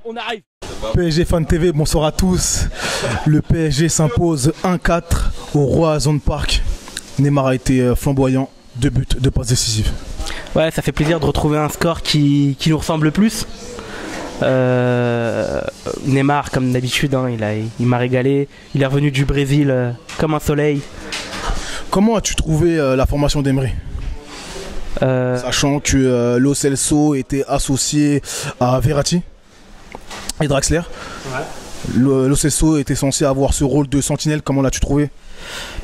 on arrive. PSG Fan TV, bonsoir à tous. Le PSG s'impose 1-4 au Roazhon Park. Neymar a été flamboyant, 2 buts, 2 passes décisives. Ouais, ça fait plaisir de retrouver un score qui nous ressemble le plus. Neymar, comme d'habitude, hein, il m'a régalé. Il est revenu du Brésil comme un soleil. Comment as-tu trouvé la formation d'Emery, sachant que Lo Celso était associé à Verratti et Draxler. Ouais. Lo Celso était censé avoir ce rôle de sentinelle. Comment l'as-tu trouvé?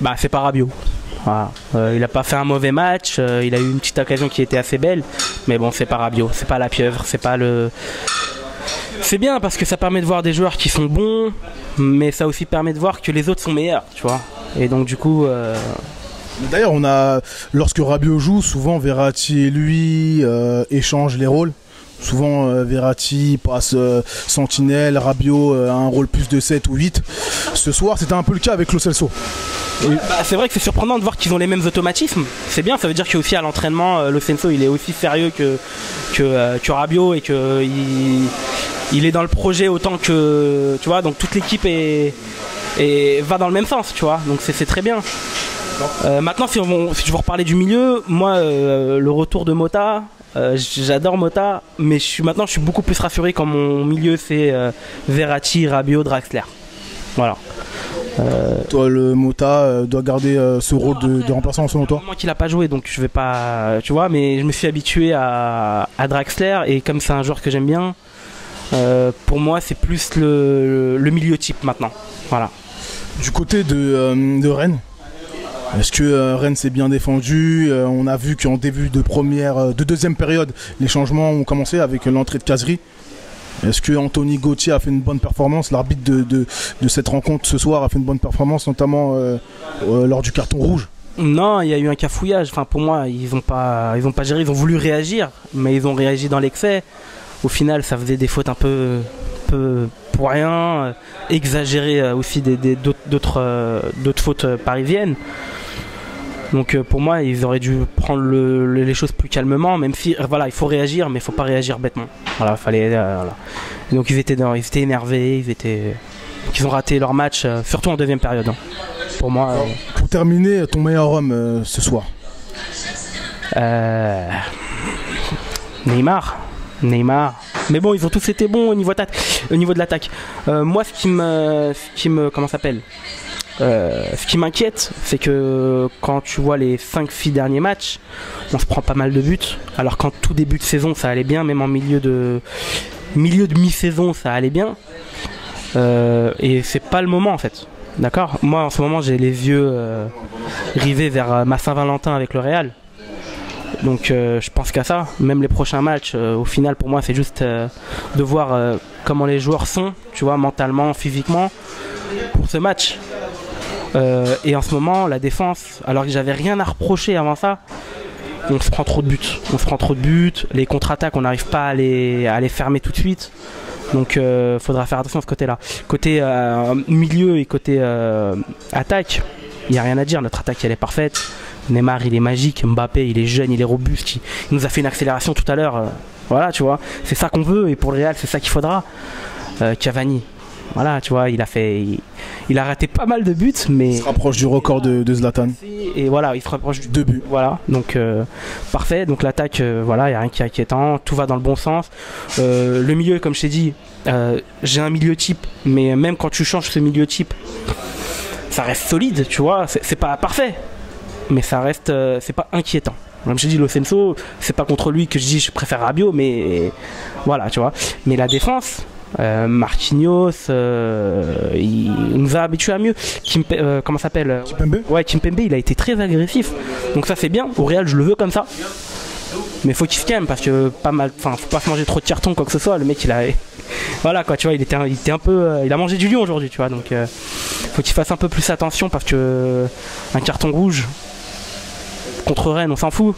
Bah, c'est pas Rabiot. Voilà. Il n'a pas fait un mauvais match, il a eu une petite occasion qui était assez belle, mais bon, c'est pas Rabiot, c'est pas la pieuvre, c'est pas le... C'est bien parce que ça permet de voir des joueurs qui sont bons, mais ça aussi permet de voir que les autres sont meilleurs, tu vois. Et donc du coup... D'ailleurs, lorsque Rabiot joue, souvent Verratti et lui échangent les rôles. Souvent Verratti passe sentinelle, Rabiot a un rôle plus de 7 ou 8. Ce soir, c'était un peu le cas avec Lo Celso. Bah, c'est vrai que c'est surprenant de voir qu'ils ont les mêmes automatismes. C'est bien, ça veut dire qu'aussi à l'entraînement, Lo Celso il est aussi sérieux que Rabiot et qu'il est dans le projet autant que... Tu vois, donc toute l'équipe va dans le même sens, tu vois. Donc c'est très bien. Maintenant, si je veux reparler du milieu, moi, le retour de Mota... j'adore Mota, mais maintenant je suis beaucoup plus rassuré quand mon milieu c'est Verratti, Rabiot, Draxler. Voilà. Toi, le Mota doit garder ce rôle de remplaçant selon toi? Moi qui l'a pas joué, donc je vais pas, tu vois, mais je me suis habitué à Draxler et comme c'est un joueur que j'aime bien, pour moi c'est plus le milieu type maintenant. Voilà. Du côté de Rennes, est-ce que Rennes s'est bien défendu? On a vu qu'en début de deuxième période, les changements ont commencé avec l'entrée de Kazri. Est-ce que Anthony Gauthier a fait une bonne performance? L'arbitre de cette rencontre ce soir a fait une bonne performance, notamment lors du carton rouge? Non, il y a eu un cafouillage. Enfin, pour moi, ils ont pas géré. Ils ont voulu réagir, mais ils ont réagi dans l'excès. Au final, ça faisait des fautes un peu pour rien, exagéré aussi d'autres fautes parisiennes. Donc pour moi, ils auraient dû prendre les choses plus calmement, même si voilà, il faut réagir, mais il faut pas réagir bêtement. Voilà, fallait. Voilà. Donc ils étaient énervés, ils ont raté leur match, surtout en deuxième période. Hein. Pour moi. Pour terminer, ton meilleur homme ce soir. Neymar. Mais bon, ils ont tous été bons au niveau de l'attaque. Moi, ce qui m'inquiète, c'est que quand tu vois les 5-6 derniers matchs, on se prend pas mal de buts. Alors qu'en tout début de saison, ça allait bien, même en milieu de mi-saison, ça allait bien. Et c'est pas le moment en fait. D'accord ? Moi, en ce moment, j'ai les yeux rivés vers ma Saint-Valentin avec le Real. Donc je pense qu'à ça. Même les prochains matchs, au final, pour moi, c'est juste de voir comment les joueurs sont, tu vois, mentalement, physiquement, pour ce match. Et en ce moment, la défense, alors que j'avais rien à reprocher avant ça, on se prend trop de buts. Les contre-attaques, on n'arrive pas à les fermer tout de suite. Donc faudra faire attention à ce côté-là. Côté milieu et côté attaque, il n'y a rien à dire. Notre attaque, elle est parfaite. Neymar, il est magique. Mbappé, il est jeune, il est robuste. Il nous a fait une accélération tout à l'heure. Voilà, tu vois. C'est ça qu'on veut. Et pour le Real, c'est ça qu'il faudra. Cavani. Voilà, tu vois, il a raté pas mal de buts, mais... Il se rapproche du record de Zlatan. Et voilà, il se rapproche du 2 buts. Voilà, donc parfait. Donc l'attaque, voilà, il n'y a rien qui est inquiétant, tout va dans le bon sens. Le milieu, comme je t'ai dit, j'ai un milieu type, mais même quand tu changes ce milieu type, ça reste solide, tu vois, c'est pas parfait, mais ça reste, c'est pas inquiétant. Comme je dis, Lo Celso, c'est pas contre lui que je dis je préfère Rabiot, mais voilà, tu vois. Mais la défense... Marquinhos, il nous a habitués à mieux. Comment ça s'appelle? Kimpembe. Ouais, Kimpembe, il a été très agressif. Donc ça c'est bien. Au Real, je le veux comme ça. Mais faut qu'il se calme parce que pas mal. Enfin, faut pas se manger trop de cartons quoi que ce soit. Le mec, il a. Voilà quoi, tu vois, il était un peu. Il a mangé du lion aujourd'hui, tu vois. Donc faut qu'il fasse un peu plus attention parce que un carton rouge contre Rennes, on s'en fout.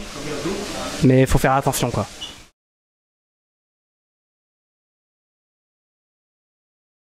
Mais faut faire attention quoi.